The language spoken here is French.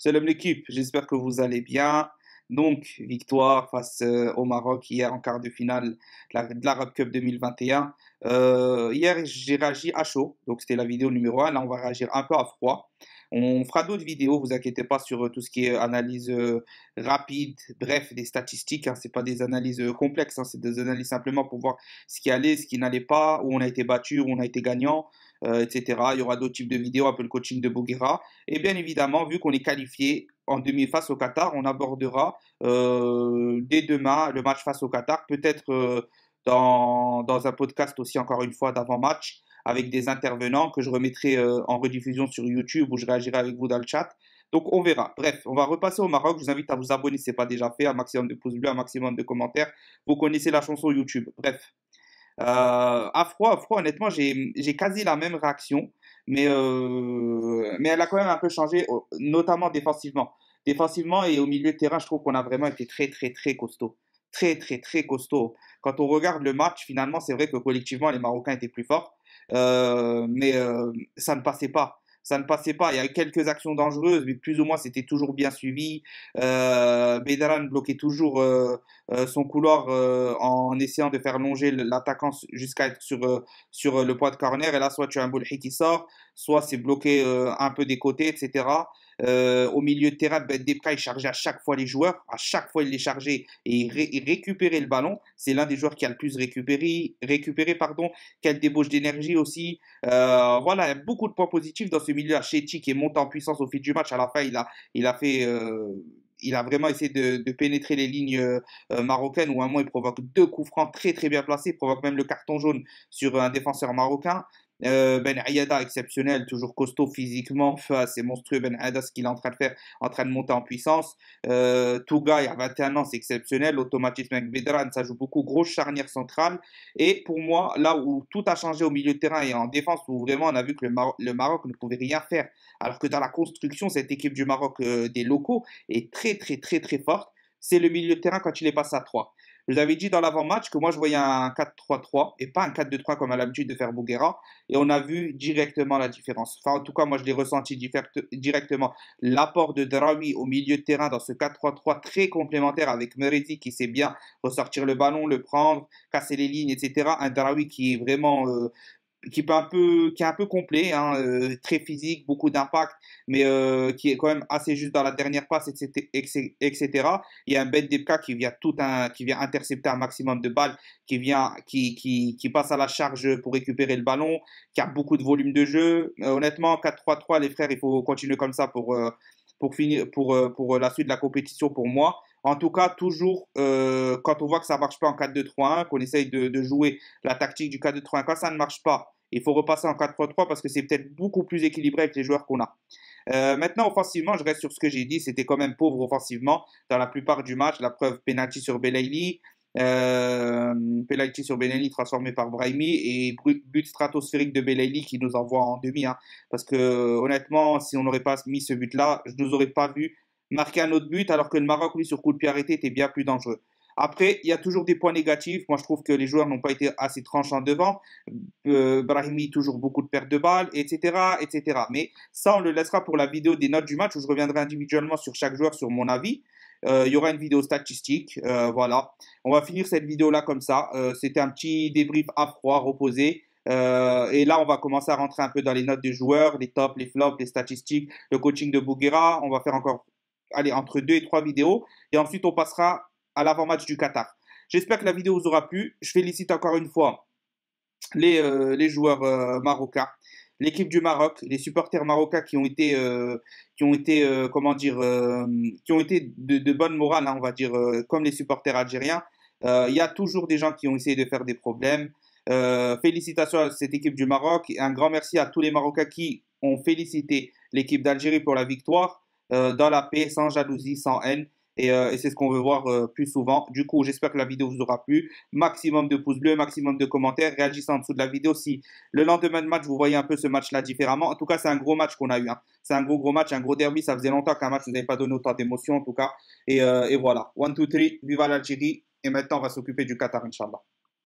Salam l'équipe, j'espère que vous allez bien. Donc, victoire face au Maroc hier en quart de finale de l'Arab Cup 2021. Hier, j'ai réagi à chaud, donc c'était la vidéo numéro un. Là, on va réagir un peu à froid. On fera d'autres vidéos, vous inquiétez pas sur tout ce qui est analyse rapide, bref, des statistiques. Hein, c'est pas des analyses complexes, hein, c'est des analyses simplement pour voir ce qui allait, ce qui n'allait pas, où on a été battu, où on a été gagnant, etc. Il y aura d'autres types de vidéos, un peu le coaching de Bouguera. Et bien évidemment, vu qu'on est qualifié en demi face au Qatar, on abordera dès demain le match face au Qatar, peut-être dans un podcast aussi, encore une fois, d'avant-match, avec des intervenants que je remettrai en rediffusion sur YouTube où je réagirai avec vous dans le chat. Donc on verra. Bref, on va repasser au Maroc. Je vous invite à vous abonner si ce n'est pas déjà fait, un maximum de pouces bleus, un maximum de commentaires. Vous connaissez la chanson YouTube. Bref. À froid, honnêtement, j'ai quasi la même réaction, mais elle a quand même un peu changé, notamment défensivement. Défensivement et au milieu de terrain, je trouve qu'on a vraiment été très, très, très costaud. Très, très, très costaud. Quand on regarde le match, finalement, c'est vrai que collectivement, les Marocains étaient plus forts, mais ça ne passait pas. Ça ne passait pas. Il y a eu quelques actions dangereuses, mais plus ou moins c'était toujours bien suivi. Bedran bloquait toujours son couloir en essayant de faire longer l'attaquant jusqu'à être sur le point de corner. Et là, soit tu as un Boulhi qui sort, soit c'est bloqué un peu des côtés, etc. Au milieu de terrain, Ben Depka, il chargeait à chaque fois les joueurs. À chaque fois, il les chargeait et il récupérait le ballon. C'est l'un des joueurs qui a le plus récupéré pardon. Quelle débauche d'énergie aussi. Voilà, il y a beaucoup de points positifs dans ce milieu. Chetty qui est monté en puissance au fil du match. À la fin, il a fait il a vraiment essayé de pénétrer les lignes marocaines où à un moment il provoque deux coups francs très très bien placés, il provoque même le carton jaune sur un défenseur marocain. Ben Ayada exceptionnel, toujours costaud physiquement, enfin, c'est monstrueux Ben Ayada ce qu'il est en train de faire, en train de monter en puissance. Touga, il a 21 ans, c'est exceptionnel, l'automatisme avec Bedran, ça joue beaucoup, grosse charnière centrale. Et pour moi, là où tout a changé au milieu de terrain et en défense, où vraiment on a vu que le Maroc ne pouvait rien faire, alors que dans la construction, cette équipe du Maroc des locaux est très très très très forte, c'est le milieu de terrain quand il est passé à 3. Je vous avais dit dans l'avant-match que moi je voyais un 4-3-3 et pas un 4-2-3 comme à l'habitude de faire Bouguera. Et on a vu directement la différence. Enfin, en tout cas, moi je l'ai ressenti directement. L'apport de Draoui au milieu de terrain dans ce 4-3-3 très complémentaire avec Meredi qui sait bien ressortir le ballon, le prendre, casser les lignes, etc. Un Draoui qui est vraiment qui est un peu complet, hein, très physique, beaucoup d'impact, mais qui est quand même assez juste dans la dernière passe, etc. Il y a un Ben Depka qui vient intercepter un maximum de balles, qui passe à la charge pour récupérer le ballon, qui a beaucoup de volume de jeu. Honnêtement, 4-3-3, les frères, il faut continuer comme ça pour finir, pour la suite de la compétition pour moi. En tout cas, toujours, quand on voit que ça ne marche pas en 4-2-3-1, qu'on essaye de jouer la tactique du 4-2-3-1, quand ça ne marche pas, il faut repasser en 4-3-3 parce que c'est peut-être beaucoup plus équilibré avec les joueurs qu'on a. Maintenant, offensivement, je reste sur ce que j'ai dit. C'était quand même pauvre offensivement dans la plupart du match. La preuve, penalty sur Belaïli. Penalty sur Belaïli transformé par Brahimi et but stratosphérique de Belaïli qui nous envoie en demi. Hein, parce que honnêtement, si on n'aurait pas mis ce but-là, je ne nous aurais pas vu marquer un autre but alors que le Maroc, lui, sur coup de pied arrêté, était bien plus dangereux. Après, il y a toujours des points négatifs. Moi, je trouve que les joueurs n'ont pas été assez tranchants devant. Brahimi, toujours beaucoup de pertes de balles, etc., etc. Mais ça, on le laissera pour la vidéo des notes du match où je reviendrai individuellement sur chaque joueur, sur mon avis. Il y aura une vidéo statistique. Voilà. On va finir cette vidéo-là comme ça. C'était un petit débrief à froid, reposé. Et là, on va commencer à rentrer un peu dans les notes des joueurs, les tops, les flops, les statistiques, le coaching de Bouguera. On va faire encore, allez, entre 2 et 3 vidéos. Et ensuite, on passera à l'avant-match du Qatar. J'espère que la vidéo vous aura plu. Je félicite encore une fois les joueurs marocains, l'équipe du Maroc, les supporters marocains comment dire, qui ont été de bonne morale, hein, on va dire, comme les supporters algériens. Il y a toujours des gens qui ont essayé de faire des problèmes. Félicitations à cette équipe du Maroc et un grand merci à tous les Marocains qui ont félicité l'équipe d'Algérie pour la victoire dans la paix, sans jalousie, sans haine. Et c'est ce qu'on veut voir plus souvent. Du coup, j'espère que la vidéo vous aura plu. Maximum de pouces bleus, maximum de commentaires. Réagissez en dessous de la vidéo si le lendemain de match, vous voyez un peu ce match-là différemment. En tout cas, c'est un gros match qu'on a eu. Hein. C'est un gros match, un gros derby. Ça faisait longtemps qu'un match ne nous avait pas donné autant d'émotions, en tout cas. Et voilà. 1, 2, 3, viva l'Algérie. Et maintenant, on va s'occuper du Qatar, Inch'Allah.